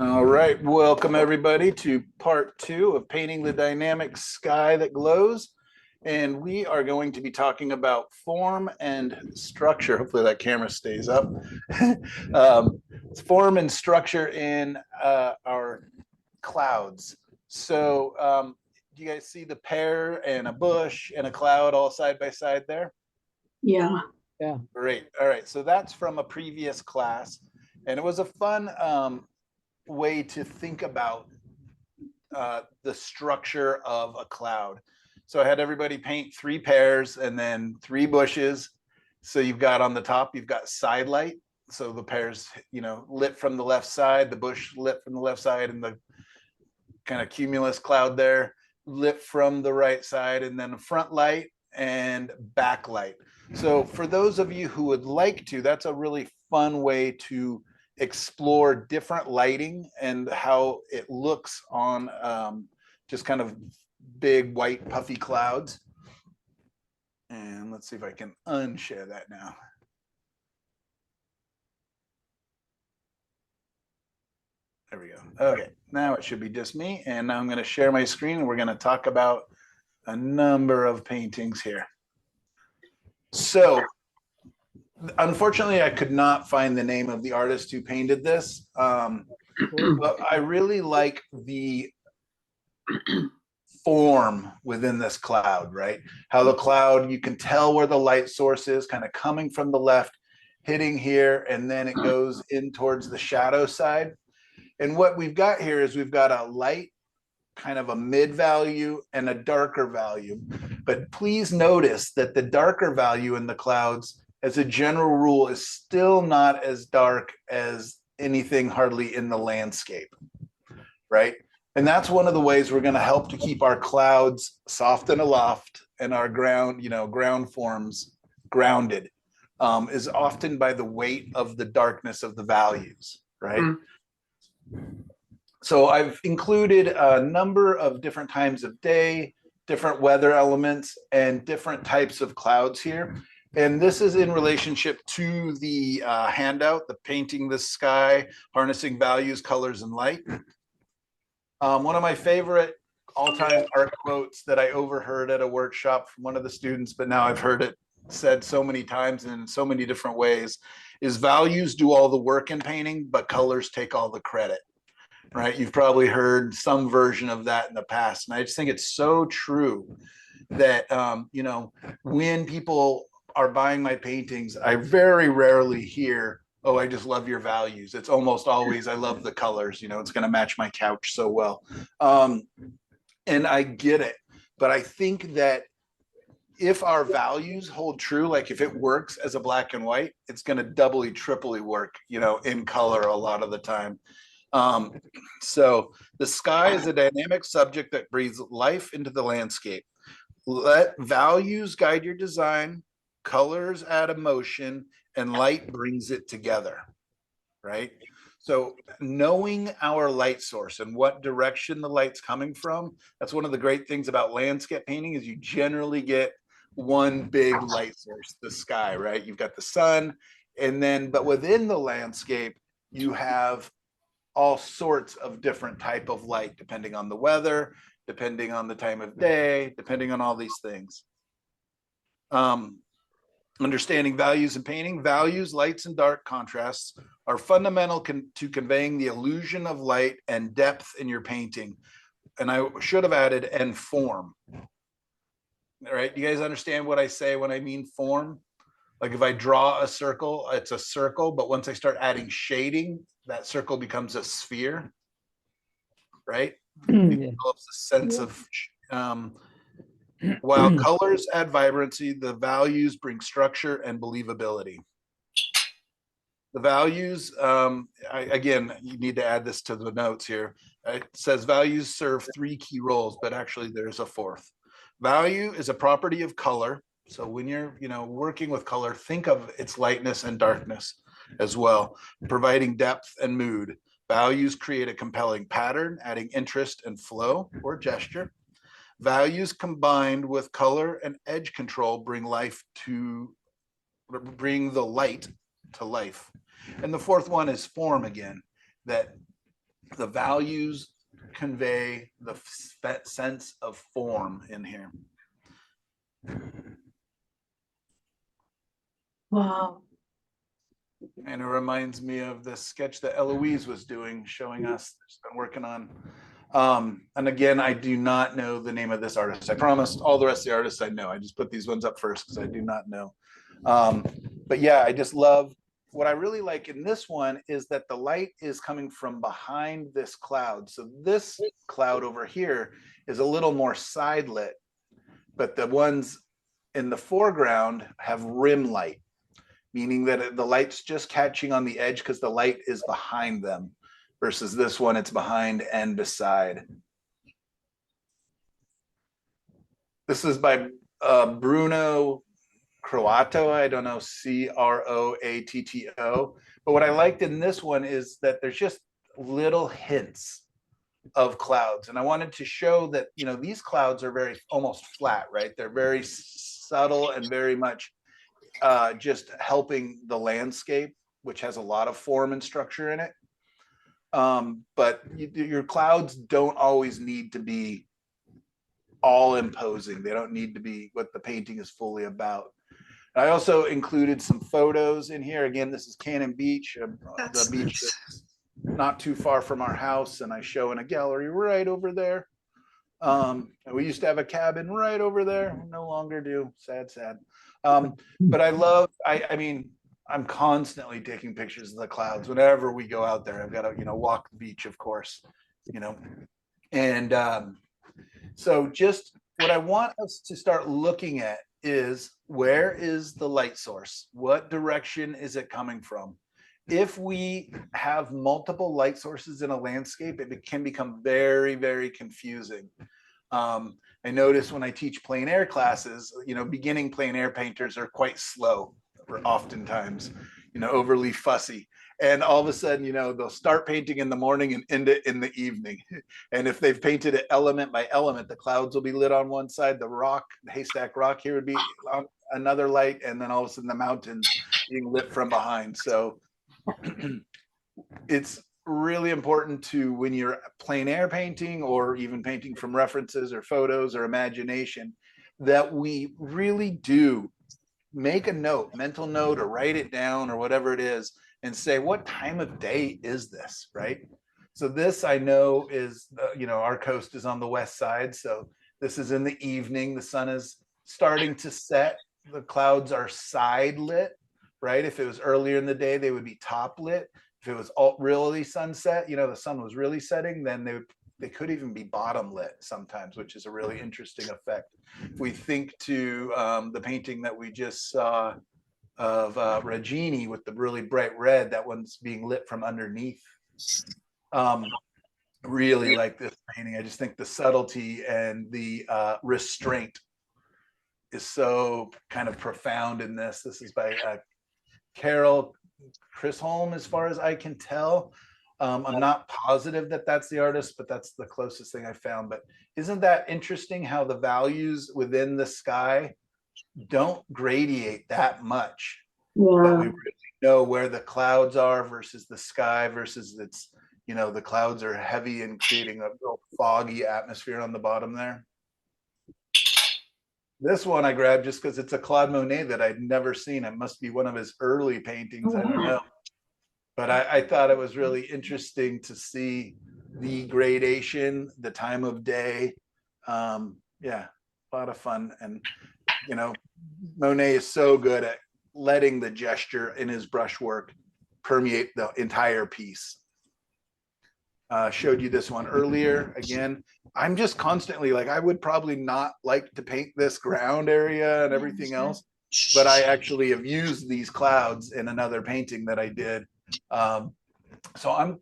All right, welcome everybody to part two of painting the dynamic sky that glows. And we are going to be talking about form and structure. Hopefully that camera stays up. um, Form and structure in our clouds. So do you guys see the pear and a bush and a cloud all side by side there? Yeah. Yeah. Great. All right, so that's from a previous class. And it was a fun way to think about the structure of a cloud. So I had everybody paint three pears and then three bushes. So you've got on the top, you've got side light. So the pears, lit from the left side, the bush lit from the left side, and the kind of cumulus cloud there lit from the right side, and then front light and backlight. So for those of you who would like to, that's a really fun way to explore different lighting and how it looks on just kind of big white puffy clouds. And let's see if I can unshare that now. There we go. Okay, now it should be just me. And now I'm going to share my screen and we're going to talk about a number of paintings here. So unfortunately, I could not find the name of the artist who painted this. But I really like the form within this cloud, right? How the cloud, you can tell where the light source is kind of coming from the left, hitting here, and then it goes in towards the shadow side. And what we've got here is we've got a light, kind of a mid value and a darker value. But please notice that the darker value in the clouds, as a general rule, is still not as dark as anything hardly in the landscape, right? And that's one of the ways we're going to help to keep our clouds soft and aloft and our ground forms grounded, is often by the weight of the darkness of the values, right? So I've included a number of different times of day, different weather elements, and different types of clouds here. And this is in relationship to the handout, the Painting the Sky, Harnessing Values, Colors, and Light. One of my favorite all-time art quotes that I overheard at a workshop from one of the students, but now I've heard it said so many times and in so many different ways, is values do all the work in painting, but colors take all the credit. Right? You've probably heard some version of that in the past. And I just think it's so true that, when people are buying my paintings, I very rarely hear, oh, I just love your values. It's almost always, I love the colors, it's going to match my couch so well. And I get it. But I think that if our values hold true, like if it works as a black and white, it's going to doubly, triply work, in color a lot of the time. So the sky is a dynamic subject that breathes life into the landscape. Let values guide your design, colors add emotion, and light brings it together, right? So knowing our light source and what direction the light's coming from, that's one of the great things about landscape painting is you generally get one big light source, the sky, right? You've got the sun, and then, but within the landscape, you have all sorts of different type of light, depending on the weather, depending on the time of day, depending on all these things. Understanding values in painting. Values, lights, and dark contrasts are fundamental to conveying the illusion of light and depth in your painting. And I should have added, and form. All right, you guys understand what I say when I mean form? Like if I draw a circle, it's a circle, but once I start adding shading, that circle becomes a sphere, right? It develops a sense of, while colors add vibrancy, the values bring structure and believability. The values, again, you need to add this to the notes here. It says values serve three key roles, but actually there's a fourth. Value is a property of color. So when you're, working with color, think of its lightness and darkness as well, providing depth and mood. Values create a compelling pattern, adding interest and flow or gesture. Values combined with color and edge control bring the light to life. And the fourth one is form again, that the values convey the sense of form in here. Wow. And it reminds me of the sketch that Eloise was doing, showing us, she's been working on. And again, I do not know the name of this artist. I promised all the rest of the artists I know. I just put these ones up first because I do not know. But yeah, I just love, what I really like in this one is that the light is coming from behind this cloud. So this cloud over here is a little more side lit, but the ones in the foreground have rim light, meaning that the light's just catching on the edge because the light is behind them, versus this one, it's behind and beside. This is by Bruno Croatto, I don't know, Croatto. But what I liked in this one is that there's just little hints of clouds. And I wanted to show that, you know, these clouds are very almost flat, right? They're very subtle and very much just helping the landscape, which has a lot of form and structure in it. But your clouds don't always need to be all imposing. They don't need to be what the painting is fully about. I also included some photos in here. Again, this is Cannon Beach, the beach that's not too far from our house, and I show in a gallery right over there. We used to have a cabin right over there. We no longer do. Sad, sad. But I love, I mean, I'm constantly taking pictures of the clouds whenever we go out there. I've got to, you know, walk the beach, of course, you know. And so just what I want us to start looking at is, where is the light source? What direction is it coming from? If we have multiple light sources in a landscape, it can become very, very confusing. I notice when I teach plein air classes, you know, beginning plein air painters are quite slow, or oftentimes, you know, overly fussy. And all of a sudden, you know, they'll start painting in the morning and end it in the evening. And if they've painted it element by element, the clouds will be lit on one side, the rock, the haystack rock here would be on another light, and then all of a sudden the mountains being lit from behind. So it's really important to, when you're plein air painting or even painting from references or photos or imagination, that we really do make a note, mental note, or write it down or whatever it is, and say, what time of day is this, right? So this, I know, is, you know, our coast is on the west side. So this is in the evening. The sun is starting to set. The clouds are side lit, right? If it was earlier in the day, they would be top lit. If it was really sunset, you know, the sun was really setting, then they could even be bottom lit sometimes, which is a really interesting effect. If we think to the painting that we just saw of Regini with the really bright red, that one's being lit from underneath. Really like this painting. I just think the subtlety and the restraint is so kind of profound in this. This is by Carol Chisholm, as far as I can tell. I'm not positive that that's the artist, but that's the closest thing I found. But isn't that interesting how the values within the sky don't gradiate that much, but we really know where the clouds are versus the sky versus it's, you know, the clouds are heavy and creating a real foggy atmosphere on the bottom there. This one I grabbed just because it's a Claude Monet that I'd never seen. It must be one of his early paintings. I don't know. But I thought it was really interesting to see the gradation, the time of day. Yeah, a lot of fun. And, you know, Monet is so good at letting the gesture in his brushwork permeate the entire piece. Showed you this one earlier. Again, I'm just constantly like, I would probably not like to paint this ground area and everything else, but I actually have used these clouds in another painting that I did. So I'm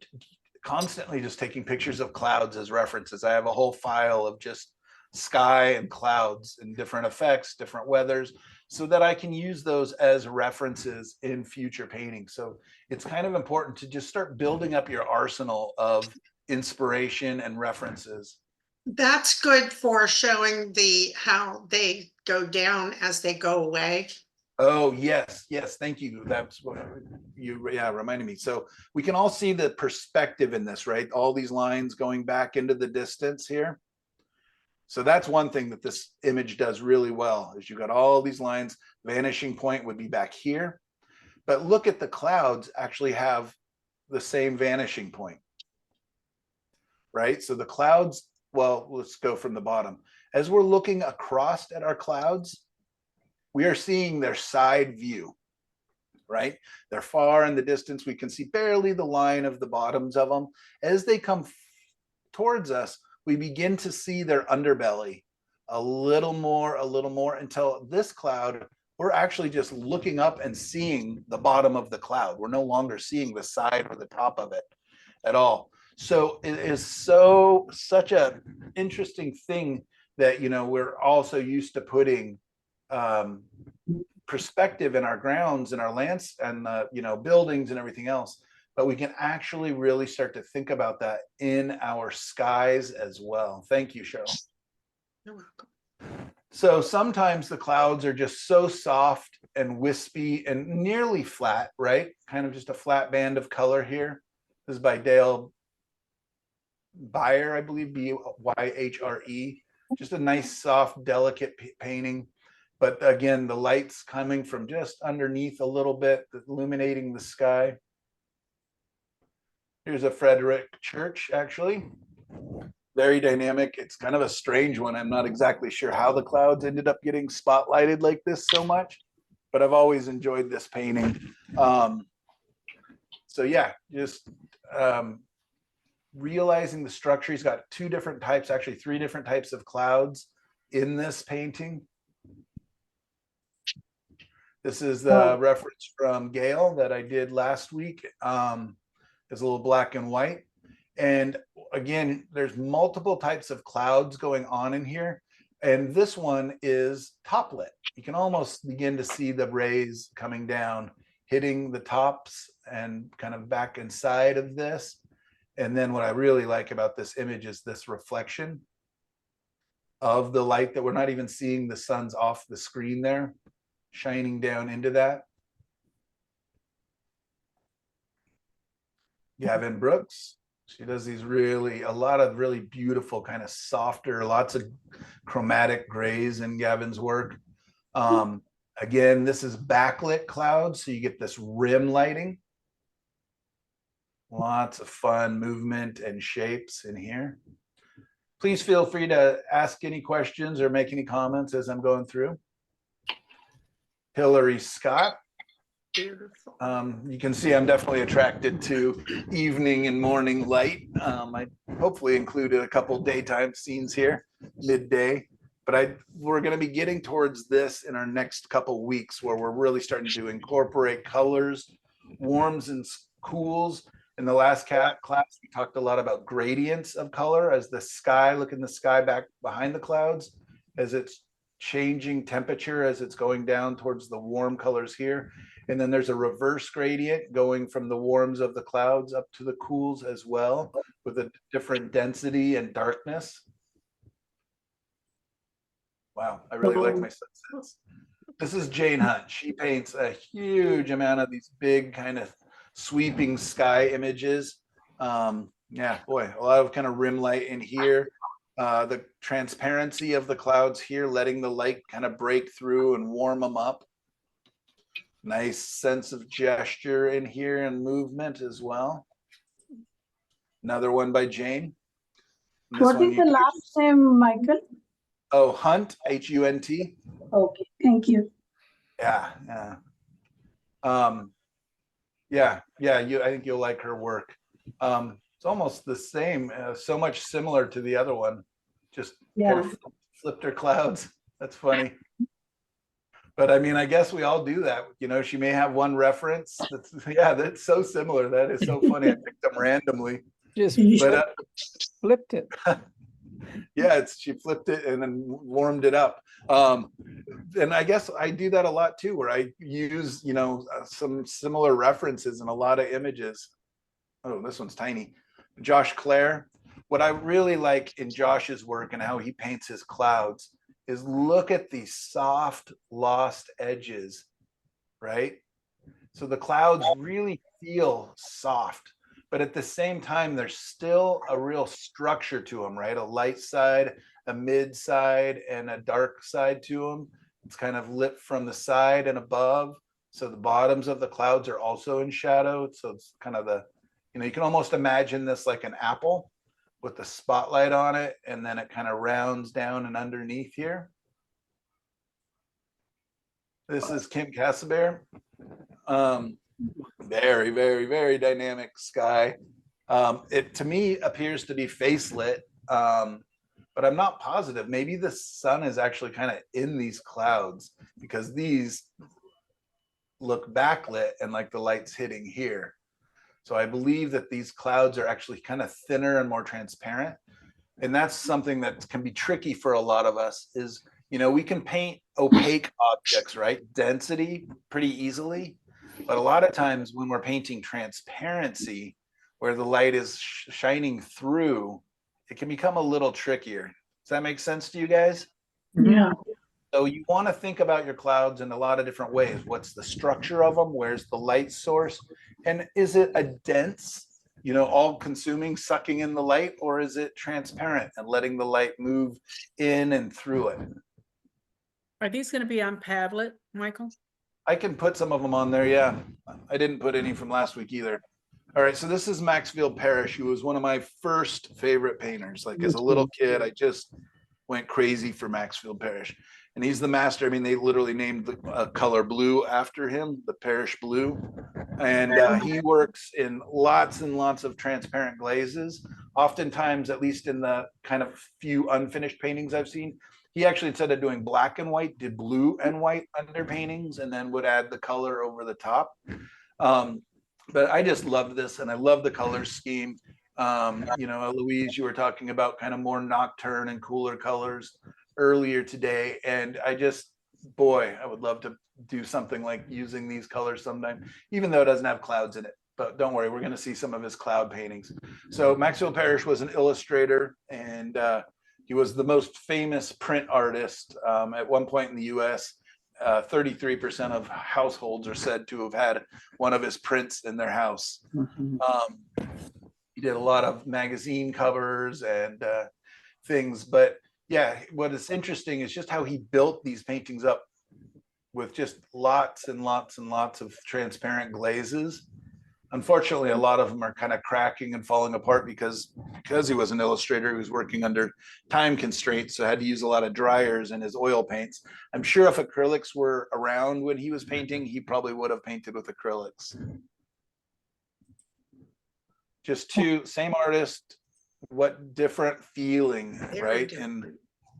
constantly just taking pictures of clouds as references. I have a whole file of just sky and clouds and different effects, different weathers, so that I can use those as references in future paintings. So it's kind of important to just start building up your arsenal of inspiration and references. That's good for showing how they go down as they go away. Oh, yes, yes, thank you. That's what you, yeah, reminded me. So we can all see the perspective in this, right? All these lines going back into the distance here. So that's one thing that this image does really well, is you got all these lines. Vanishing point would be back here. But look at the clouds actually have the same vanishing point, right? So the clouds, well, let's go from the bottom. As we're looking across at our clouds, we are seeing their side view, right? They're far in the distance. We can see barely the line of the bottoms of them. As they come towards us, we begin to see their underbelly a little more until this cloud, we're actually just looking up and seeing the bottom of the cloud. We're no longer seeing the side or the top of it at all. So it is such a interesting thing that, you know, we're also used to putting perspective in our grounds and our lands and you know, buildings and everything else, but we can actually really start to think about that in our skies as well. Thank you, Cheryl. You're welcome. So sometimes the clouds are just so soft and wispy and nearly flat, right? Kind of just a flat band of color here. This is by Dale Byer, I believe, Byhre. Just a nice, soft, delicate painting. But again, the light's coming from just underneath a little bit, illuminating the sky. Here's a Frederick church, actually. Very dynamic. It's kind of a strange one. I'm not exactly sure how the clouds ended up getting spotlighted like this so much, but I've always enjoyed this painting. So yeah, just realizing the structure. He's got two different types, actually three different types of clouds in this painting. This is the reference from Gail that I did last week. It's a little black and white. And again, there's multiple types of clouds going on in here. And this one is top lit. You can almost begin to see the rays coming down, hitting the tops and kind of back inside of this. And then what I really like about this image is this reflection of the light that we're not even seeing the sun's off the screen there, shining down into that. Gavin Brooks, she does these a lot of really beautiful, kind of softer, lots of chromatic grays in Gavin's work. Again, this is backlit clouds, so you get this rim lighting. Lots of fun movement and shapes in here. Please feel free to ask any questions or make any comments as I'm going through. Hillary Scott. Beautiful. You can see I'm definitely attracted to evening and morning light. I hopefully included a couple daytime scenes here, midday, but we're going to be getting towards this in our next couple weeks, where we're really starting to incorporate colors, warms and cools. In the last class, we talked a lot about gradients of color as the sky, look in the sky back behind the clouds, as it's changing temperature, as it's going down towards the warm colors here. And then there's a reverse gradient going from the warms of the clouds up to the cools as well, with a different density and darkness. Wow, I really like my sunsets. This is Jane Hunt. She paints a huge amount of these big kind of sweeping sky images. Yeah, boy, a lot of kind of rim light in here. The transparency of the clouds here, letting the light kind of break through and warm them up. Nice sense of gesture in here and movement as well. Another one by Jane. What is the last name, Michael? Oh, Hunt, Hunt. Okay, thank you. Yeah, yeah. I think you'll like her work. It's almost the same, so much similar to the other one. Just kind of flipped her clouds. That's funny. But I mean, I guess we all do that. You know, she may have one reference. That's so similar. That is so funny. I picked them randomly. Just flipped it. Yeah, she flipped it and then warmed it up. And I guess I do that a lot too, where I use, you know, some similar references in a lot of images. Oh, this one's tiny. Josh Clare. What I really like in Josh's work and how he paints his clouds is look at these soft, lost edges right? So the clouds really feel soft, but at the same time, there's still a real structure to them, right? A light side, a mid side, and a dark side to them. It's kind of lit from the side and above. So the bottoms of the clouds are also in shadow. So it's kind of the, you can almost imagine this like an apple with the spotlight on it, and then it kind of rounds down and underneath here. This is Kim Cassabear. Very, very, very dynamic sky. It to me appears to be face lit, but I'm not positive. Maybe the sun is actually kind of in these clouds because these look backlit and like the light's hitting here. So I believe that these clouds are actually kind of thinner and more transparent. And that's something that can be tricky for a lot of us is, we can paint opaque objects, right? Density pretty easily. But a lot of times when we're painting transparency, where the light is shining through, it can become a little trickier. Does that make sense to you guys? Yeah. So you want to think about your clouds in a lot of different ways. What's the structure of them? Where's the light source? And is it a dense, all consuming, sucking in the light, or is it transparent and letting the light move in and through it? Are these going to be on Padlet, Michael? I can put some of them on there. Yeah. I didn't put any from last week either. All right. So this is Maxfield Parrish, who was one of my first favorite painters. Like as a little kid, I just went crazy for Maxfield Parrish. And he's the master. I mean, they literally named the color blue after him, the Parrish blue. And he works in lots and lots of transparent glazes. Oftentimes, at least in the kind of few unfinished paintings I've seen, he actually, instead of doing black and white, did blue and white under paintings and then would add the color over the top. But I just love this, and I love the color scheme. Louise, you were talking about kind of more nocturne and cooler colors earlier today, and I would love to do something like using these colors sometime, even though it doesn't have clouds in it. But don't worry, we're going to see some of his cloud paintings. So Maxfield Parrish was an illustrator, and he was the most famous print artist. At one point in the US, 33% of households are said to have had one of his prints in their house. He did a lot of magazine covers and things, but yeah, what is interesting is just how he built these paintings up with just lots and lots and lots of transparent glazes. Unfortunately, a lot of them are kind of cracking and falling apart because he was an illustrator. He was working under time constraints, so had to use a lot of dryers in his oil paints. I'm sure if acrylics were around when he was painting, he probably would have painted with acrylics. Just same artist, what different feeling, right? And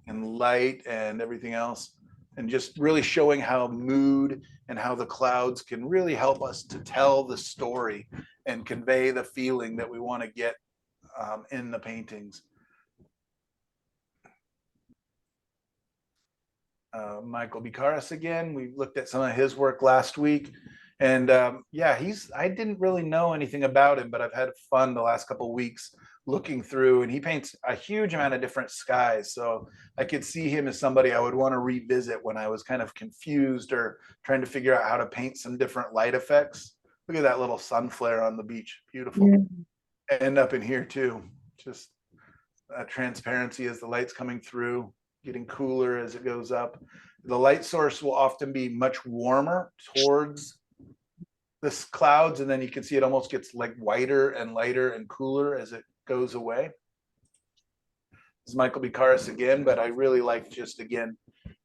light and everything else. And just really showing how mood and how the clouds can really help us to tell the story and convey the feeling that we want to get in the paintings. Michael Bicaris again, we looked at some of his work last week. And I didn't really know anything about him, but I've had fun the last couple of weeks looking through, and he paints a huge amount of different skies. So I could see him as somebody I would want to revisit when I was kind of confused or trying to figure out how to paint some different light effects. Look at that little sun flare on the beach. Beautiful. Yeah. And up in here too, just that transparency as the light's coming through, getting cooler as it goes up. The light source will often be much warmer towards this clouds, and then you can see it almost gets like whiter and lighter and cooler as it goes away. This is Michael Bicaris again, but I really like just again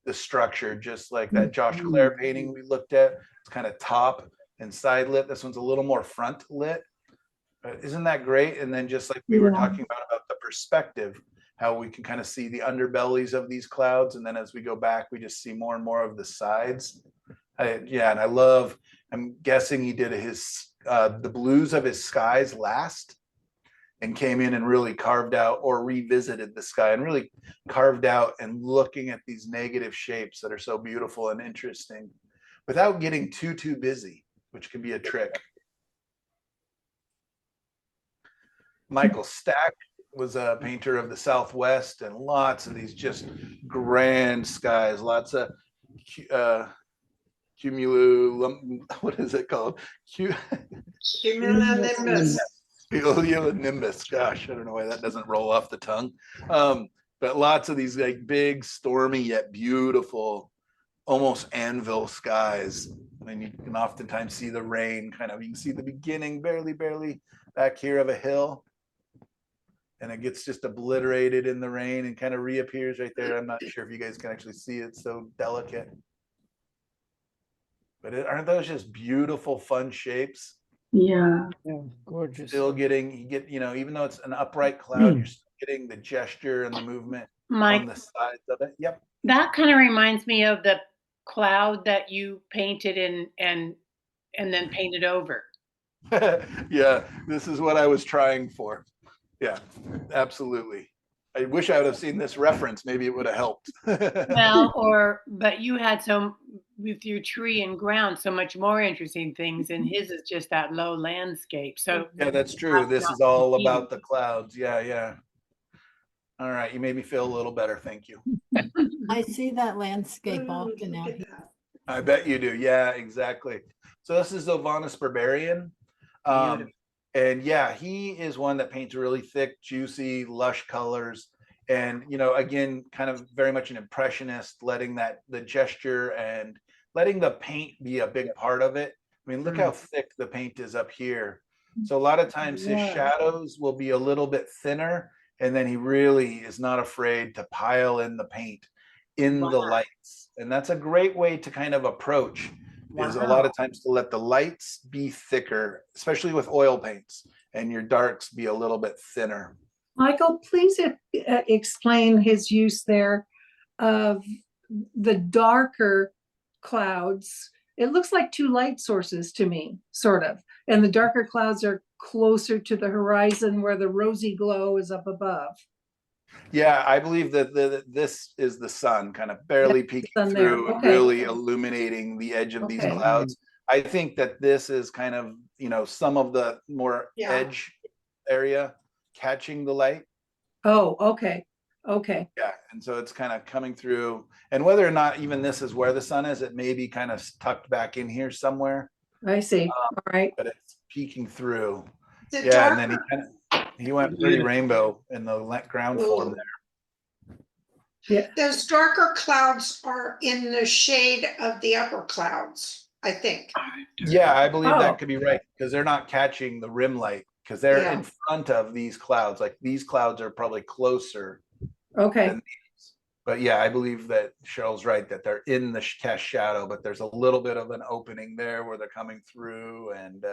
the structure, just like that Josh Clare painting we looked at. It's kind of top and side lit. This one's a little more front lit. Isn't that great? And then just like we were talking about the perspective, how we can kind of see the underbellies of these clouds, and then as we go back, we just see more and more of the sides. And I'm guessing he did the blues of his skies last, and came in and really carved out or revisited the sky and really carved out and looking at these negative shapes that are so beautiful and interesting without getting too busy, which can be a trick. Michael Stack was a painter of the Southwest, and lots of these just grand skies, lots of what is it called? Cumulonimbus. Cumulonimbus. Gosh, I don't know why that doesn't roll off the tongue. But lots of these like big, stormy yet beautiful, almost anvil skies. And you can oftentimes see the rain kind of, you can see the beginning barely back here of a hill. And it gets just obliterated in the rain and kind of reappears right there. I'm not sure if you guys can actually see it. It's so delicate. But aren't those just beautiful, fun shapes? Yeah. Yeah, gorgeous. Still getting, even though it's an upright cloud, you're still getting the gesture and the movement Mike, on the sides of it. Yep. that kind of reminds me of the cloud that you painted and then painted over. Yeah, this is what I was trying for. Yeah, absolutely. I wish I would have seen this reference. Maybe it would have helped. Well, but you had with your tree and ground, so much more interesting things, and his is just that low landscape. So Yeah, that's true. This is all about the clouds. Yeah. All right, you made me feel a little better. Thank you. I see that landscape often out Look at here. that. I bet you do. Yeah, exactly. So this is Ovanus barbarian. And yeah, he is one that paints really thick, juicy, lush colors. And, again, kind of very much an impressionist, letting the gesture and letting the paint be a big part of it. I mean, look how thick the paint is up here. So a lot of times his shadows will be a little bit thinner, and then he really is not afraid to pile in the paint in the lights. And that's a great way to kind of approach is a lot of times to let the lights be thicker, especially with oil paints, and your darks be a little bit thinner. Michael, please explain his use there of the darker clouds. It looks like two light sources to me, sort of. And the darker clouds are closer to the horizon where the rosy glow is up above. Yeah, I believe that this is the sun kind of barely peeking through and really illuminating the edge of these clouds. I think that this is kind of, some of the more edge area catching the light. Oh, okay. Yeah, and so it's kind of coming through. And whether or not even this is where the sun is, it may be kind of tucked back in here somewhere. I see. All right. But it's peeking through. The Yeah, and then darker- he went pretty rainbow in the ground form there. Yeah. Those darker clouds are in the shade of the upper clouds, I think. Yeah, I believe Oh. that could be right, because they're not catching the rim light, because they're Yeah. in front of these clouds. Like these clouds are probably closer. Okay. than these. But yeah, I believe that Cheryl's right, that they're in the cast shadow, but there's a little bit of an opening there where they're coming through. And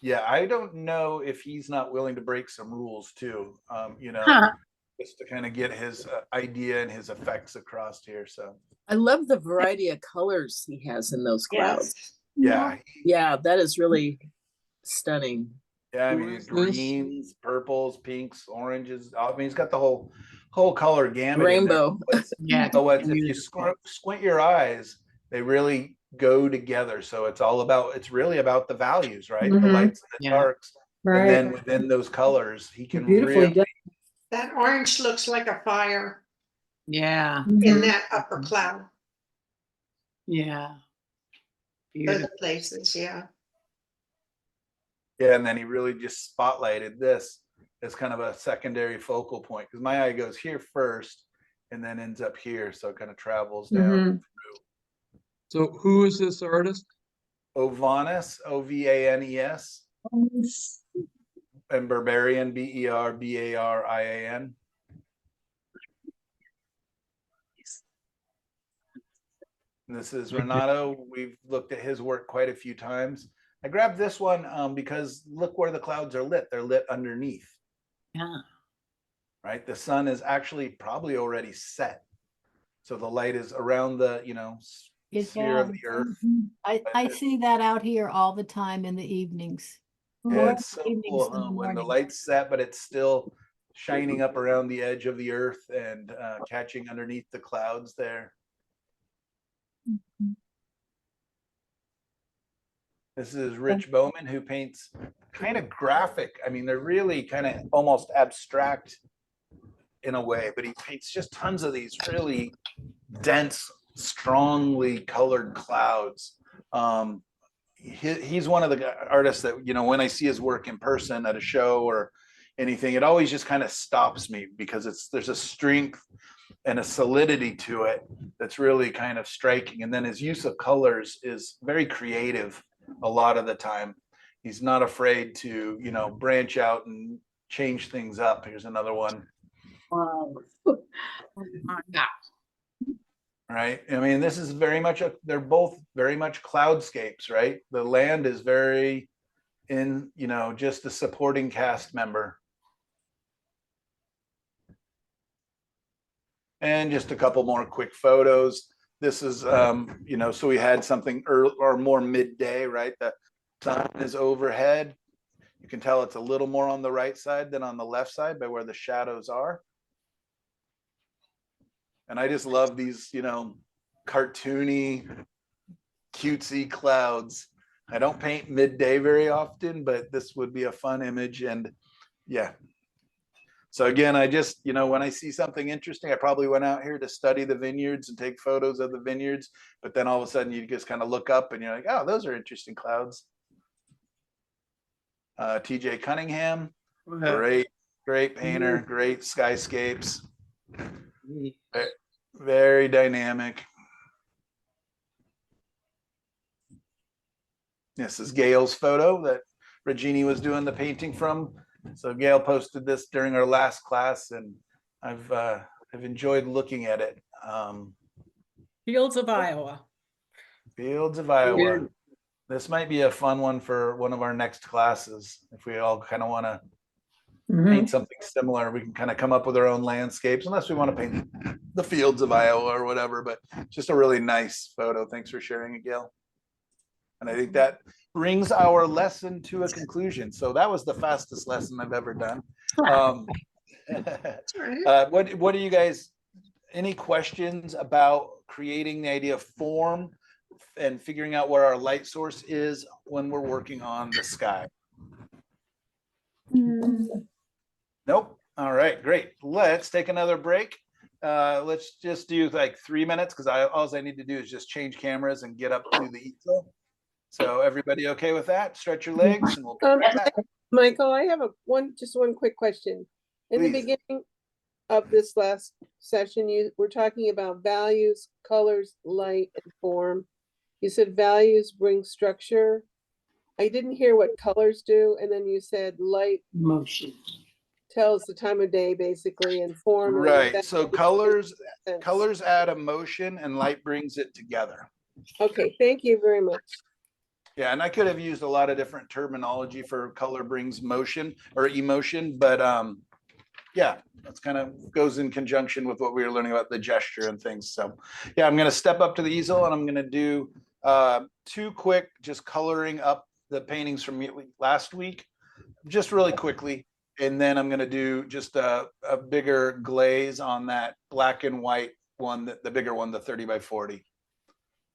yeah, I don't know if he's not willing to break some rules too, just to kind of get his idea and his effects across here. So I love the variety of colors he has in those clouds. Yes. yeah, Yeah, that is really stunning. yeah, I Who mean, is this? greens, purples, pinks, oranges. I mean, he's got the whole color gamut. in there. Rainbow. Yeah. But if you squint your eyes, they really go together. So it's really about the values, right? The Mhm. lights and the Yeah. darks. Right. And then within those colors, he can Beautifully really, done. That orange looks like a fire Yeah, in that upper cloud, yeah. other Beautiful. places, yeah. yeah. And then he really just spotlighted this as kind of a secondary focal point, because my eye goes here first and then ends up here. So it kind of travels down. So who is this artist? Ovanus, Ovanes, and Barbarian, Berbarian. This is Renato. We've looked at his work quite a few times. I grabbed this one because look where the clouds are lit. They're lit underneath, Yeah. right? The sun is actually probably already set. So the light is around the, sphere of the earth. I see that out here all the time in the evenings. Yeah, More it's so evenings cool than when the mornings. light's set, but it's still shining up around the edge of the earth and catching underneath the clouds there. This is Rich Bowman, who paints kind of graphic. I mean, they're really kind of almost abstract in a way, but he paints just tons of these really dense strongly colored clouds. He's one of the artists that, you know, when I see his work in person at a show or anything, it always just kind of stops me because there's a strength and a solidity to it that's really kind of striking. And then his use of colors is very creative a lot of the time. He's not afraid to, you know, branch out and change things up. Here's another one. Wow. Right. I mean, this is very much they're both very much cloudscapes, right? The land is very in, you know, just a supporting cast member. And just a couple more quick photos. This is, you know, so we had something early or more midday, right? The sun is overhead. You can tell it's a little more on the right side than on the left side by where the shadows are. And I just love these, you know, cartoony, cutesy clouds. I don't paint midday very often, but this would be a fun image. And yeah. So again, I just, you know, when I see something interesting, I probably went out here to study the vineyards and take photos of the vineyards. But then all of a sudden you just kind of look up and you're like, oh, those are interesting clouds. TJ Cunningham, great painter, great skyscapes. Very dynamic. This is Gail's photo that Regini was doing the painting from. So Gail posted this during our last class, and I've enjoyed looking at it. Fields of Iowa. Fields of Iowa. This might be a fun one for one of our next classes. If we all kind of want to paint something similar, we can kind of come up with our own landscapes, unless we want to paint the fields of Iowa or whatever. But just a really nice photo. Thanks for sharing it, Gail. And I think that brings our lesson to a conclusion. So that was the fastest lesson I've ever done. What do you guys, any questions about creating the idea of form and figuring out where our light source is when we're working on the sky? Nope. All right, great. Let's take another break. Let's just do like 3 minutes, because all I need to do is just change cameras and get up to the easel. So everybody okay with that? Stretch your legs and we'll be right back. Michael, I have just one quick question. In the Please. beginning of this last session, you were talking about values, colors, light, and form. You said values bring structure. I didn't hear what colors do, and then you said light Motion. tells the time of day, basically, and form. Right. So colors add emotion and light brings it together. Okay, thank you very much. Yeah, and I could have used a lot of different terminology for color brings motion or emotion, but yeah, that's kind of goes in conjunction with what we were learning about the gesture and things. So yeah, I'm going to step up to the easel and I'm going to do 2 quick, just coloring up the paintings from last week, just really quickly. And then I'm going to do just a bigger glaze on that black and white one, the bigger one, the 30 by 40.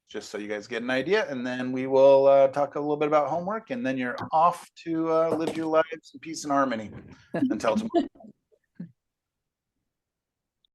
Just so you guys get an idea, and then we will talk a little bit about homework, and then you're off to live your lives in peace and harmony until tomorrow.